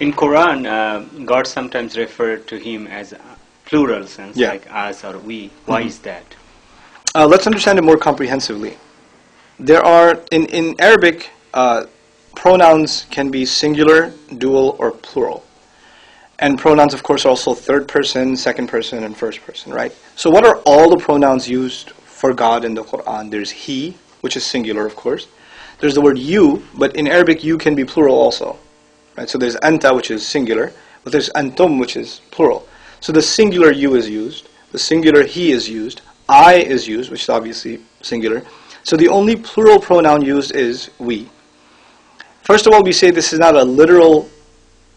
In Quran, God sometimes referred to him as plural sense, Yeah. like us or we. Why is that? Let's understand it more comprehensively. There are, in Arabic, pronouns can be singular, dual, or plural. And pronouns, of course, are also third person, second person, and first person, right? So what are all the pronouns used for God in the Quran? There's he, which is singular, of course. There's the word you, but in Arabic, you can be plural also. Right? So there's anta, which is singular, but there's antum, which is plural. So the singular you is used, the singular he is used, I is used, which is obviously singular. So the only plural pronoun used is we. First of all, we say this is not a literal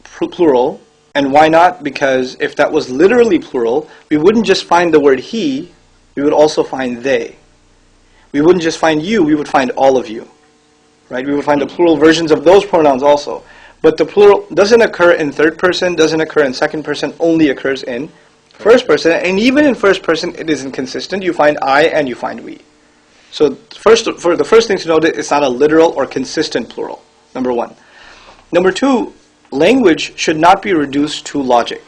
plural. And why not? Because if that was literally plural, we wouldn't just find the word he, we would also find they. We wouldn't just find you, we would find all of you. Right? We would find the plural versions of those pronouns also. But the plural doesn't occur in third person, doesn't occur in second person, only occurs in first person. And even in first person, it isn't consistent. You find I and you find we. So the first thing to note is it's not a literal or consistent plural, number one. Number two, language should not be reduced to logic.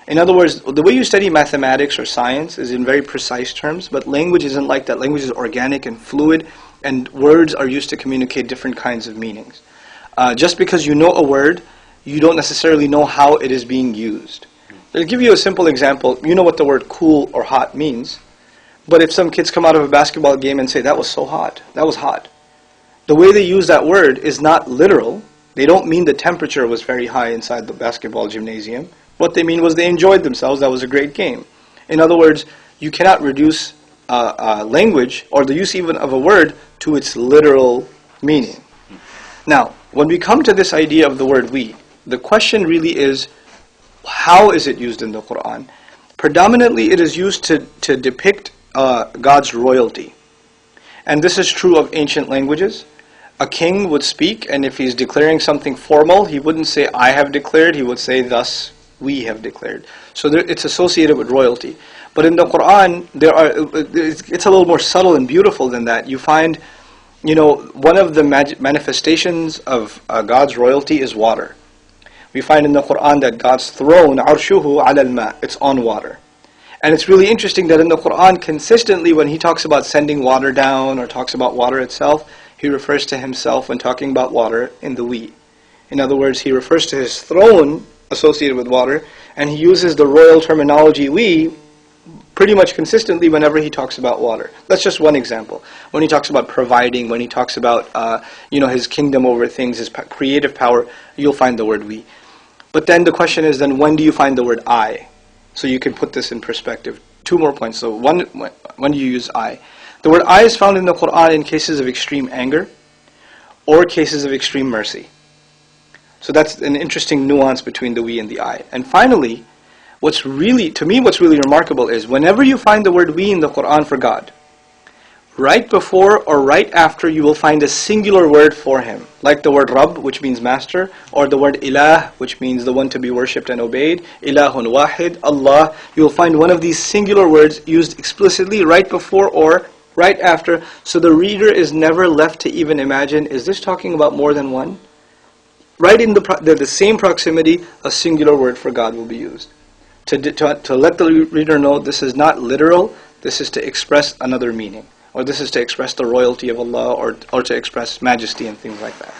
In other words, the way you study mathematics or science is in very precise terms, but language isn't like that. Language is organic and fluid, and words are used to communicate different kinds of meanings. Just because you know a word, you don't necessarily know how it is being used. I'll give you a simple example. You know what the word cool or hot means, but if some kids come out of a basketball game and say, that was so hot, that was hot, the way they use that word is not literal. They don't mean the temperature was very high inside the basketball gymnasium. What they mean was they enjoyed themselves. That was a great game. In other words, you cannot reduce language or the use even of a word to its literal meaning. Now, when we come to this idea of the word we, the question really is, how is it used in the Quran? Predominantly, it is used to depict God's royalty. And this is true of ancient languages. A king would speak, and if he's declaring something formal, he wouldn't say, I have declared, he would say, thus we have declared. So it's associated with royalty. But in the Quran, it's a little more subtle and beautiful than that. You find, one of the manifestations of God's royalty is water. We find in the Quran that God's throne, arshuhu ala al-ma, it's on water. And it's really interesting that in the Quran, consistently when he talks about sending water down or talks about water itself, he refers to himself when talking about water in the we. In other words, he refers to his throne associated with water, and he uses the royal terminology we pretty much consistently whenever he talks about water. That's just one example. When he talks about providing, when he talks about his kingdom over things, his creative power, you'll find the word we. But then the question is, then when do you find the word I? So you can put this in perspective. Two more points. So when do you use I? The word I is found in the Quran in cases of extreme anger or cases of extreme mercy. So that's an interesting nuance between the we and the I. And finally, what's really remarkable is whenever you find the word we in the Quran for God, right before or right after you will find a singular word for him, like the word Rabb, which means master, or the word Ilah, which means the one to be worshipped and obeyed, Ilahun Wahid, Allah. You will find one of these singular words used explicitly right before or right after, so the reader is never left to even imagine, is this talking about more than one? Right in the same proximity, a singular word for God will be used. To let the reader know this is not literal, this is to express another meaning. Or this is to express the royalty of Allah, or to express majesty and things like that.